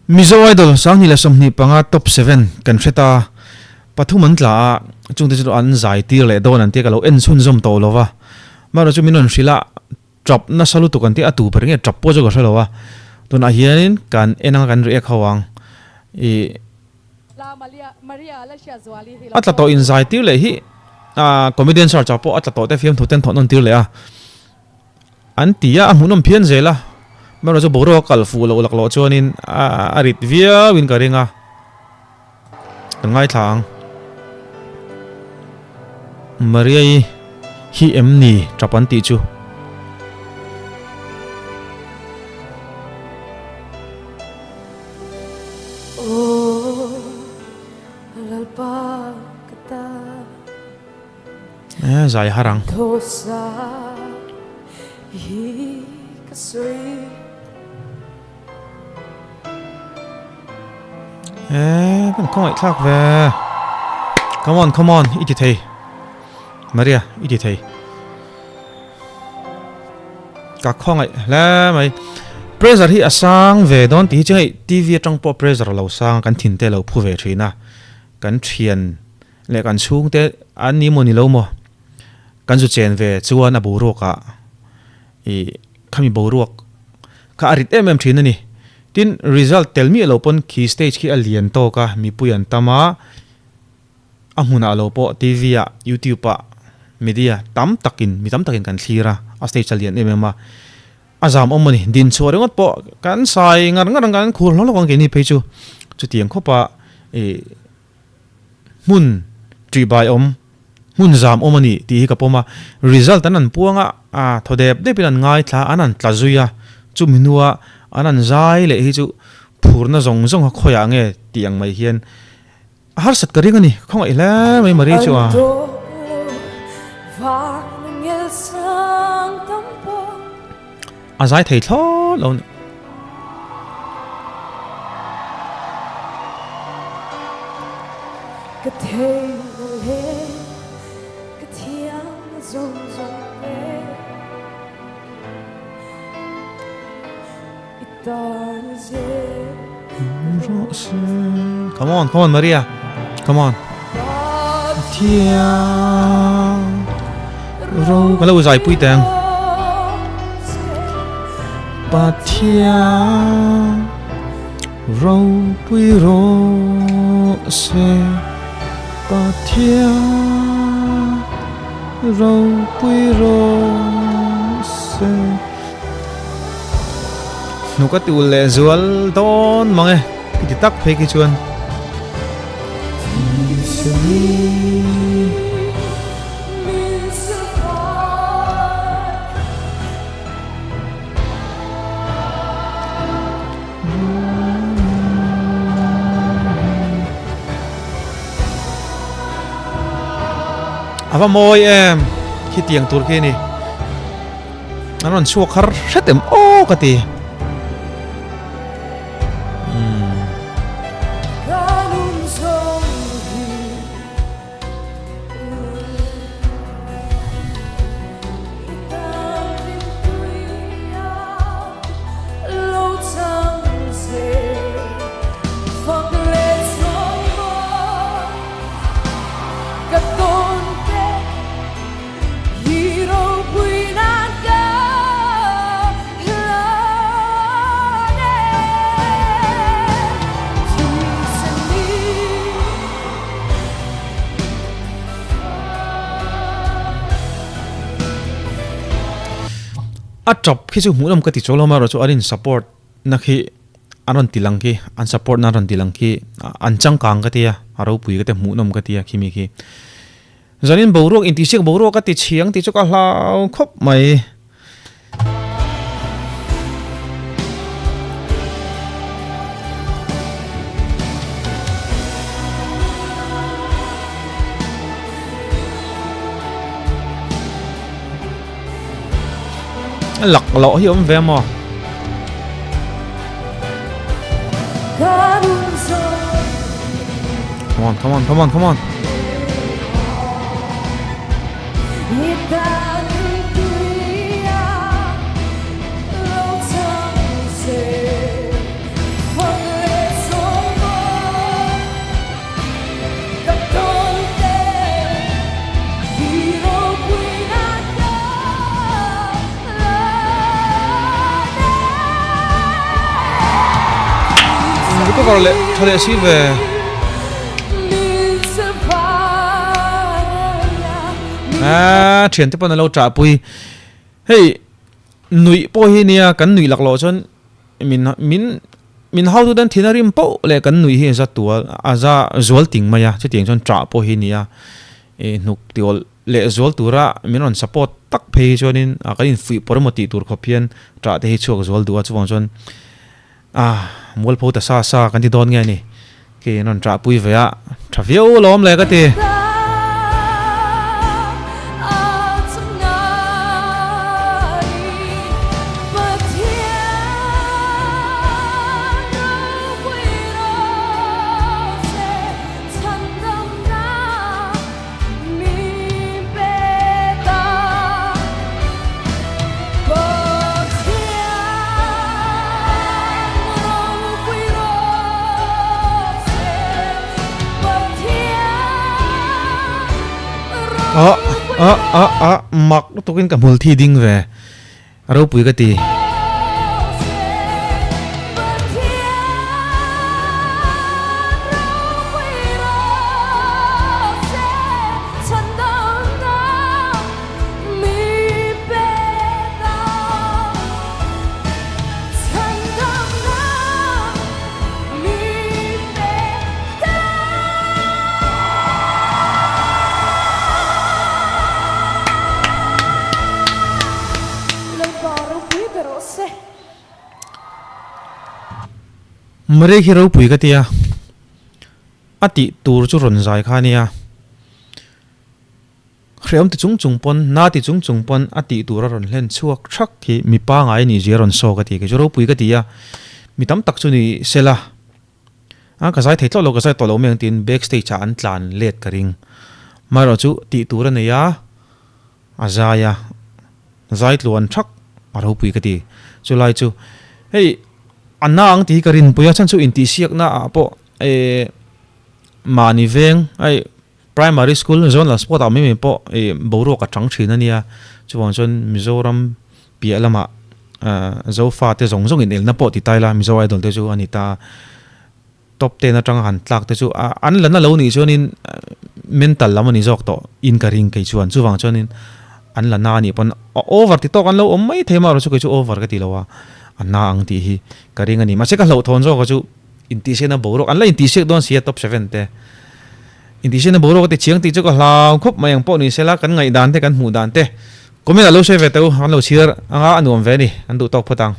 Mizo Idol sang ni la som ni panga top 7 kan theta pathuman tla chung te chu an zai tir le don an te ka lo en sun zom to lova maro chu minon hrila drop na salu tu kan te atu per nge drop po jo ka hlowa tun a hianin kan enang kan ri khawang e atla to in zai tir le hi comedian sar chapo atla to te film thoten thon tir le a an tia amunom phian zela maro chu boro kal fu lo lak lo chuanin arit via win ka ringa ngai thang Mariai'n hi em ni trapan ti chu zai harang kan khoi thak ve come on iti thei Maria iti thei ka khongai la mai pressure hi asang ve don ti chai TV atang po pressure lo sang kan thin te lo phu ve thina kan thian le kan chung te an ni mo ni lo mo kan ju chen ve chuan a buro ka e khami buro ka arit em thina ni tin result tell me lo pon ki stage ki alien to ka mi puyan tama amuna lo po TV a YouTube a media tam takin kan thira a stage alien emma azam omani din chore ngot po kan sai ngar kan khur lo kan ni pe chu tiang khopa e mun tri bai mun zam omani ti ka poma result anan puanga thodep de pinan ngai thla anan tla zuya chu minua anan zai le hi chu phurna zong khoya nge tiang mai hian har sat ka ringa ni khongai la mai mari chu azai thei thlo lo ni ka thei he ka thiang zong pe itar je come on Maria come on thiang ro ka lo zai pui tang pa thiang ro pui ro se pa thiang ro pui ro se nu ka tu le zual don mange ti tak phe ki chuan ava moi em khi tiang tur ke ni anon chu khar hretem o ka ti a top khi chu mulam ka ti cholo ma ro chu arin support na khi aron tilang ki an support na ron tilang ki an chang kang ka tia aro pui ka te munom ka tia khimi ki zanin borok in ti sek borok ka ti chiang ti chu ka hlau khop mai lắc lọ hi om ve mo come on có vào lệ cho lệ xí về chuyện tiếp bên lâu trả bùi hey nụy bôi hi nia cắn nụy lạc lộ chân mình hao tu đan thiên rim po lệ cắn nụy hi ra tua ra zual tiếng maya chứ tiếng chân trả bôi hi nia nục tiêu lệ zual tura mình on support tắc pay cho nên cái phi por một tí tur khopian trả thế chuộc zual tua chứ vòng chân mua po ta sa cái tí đòn nghe nè cái non trả bùi về trả phiếu lom lệ cái tí mặc tôi kinh cả multi ding về đâu bùi cái gì Mari hero pui ka tia ati tur chu ron zai kha nia khreom ti chung pon na ti chung pon ati tur ron len chuak thak ki mi pa ngai ni je ron so ka ti ke joro pui ka tia mi tam tak chu ni sela ka zai thei tlo lo ka zai to lo meng tin backstage cha an tlan let ka ring maro chu ti tur ne ya azaya zai tluan thak aro pui ka ti chu lai chu hey anna ang ti karin puya chan chu in ti siak na po mani veng ai primary school zone la sport ami me po boro ka chang thina nia chuwang chon Mizoram pialama zo fa te zong zong in el na po ti taila Mizo Idol te chu anita top 10 na tang han tlak te chu an lan na lo ni chonin mental lam ni jok to in karing ke chuan chuwang chonin an la na ni pon over ti to kan lo om mai thema ro chu ke chu over ka ti lowa anna ang ti hi karing ani ma se ka lo thon zo ka chu inti se na boro an la inti se don sia top 7 te inti se na boro te chiang ti chu ka hlau khop mayang po ni sela kan ngai dan te kan hu dan te komen lo se ve te an lo chiar anga anuam ve ni an du tok phatang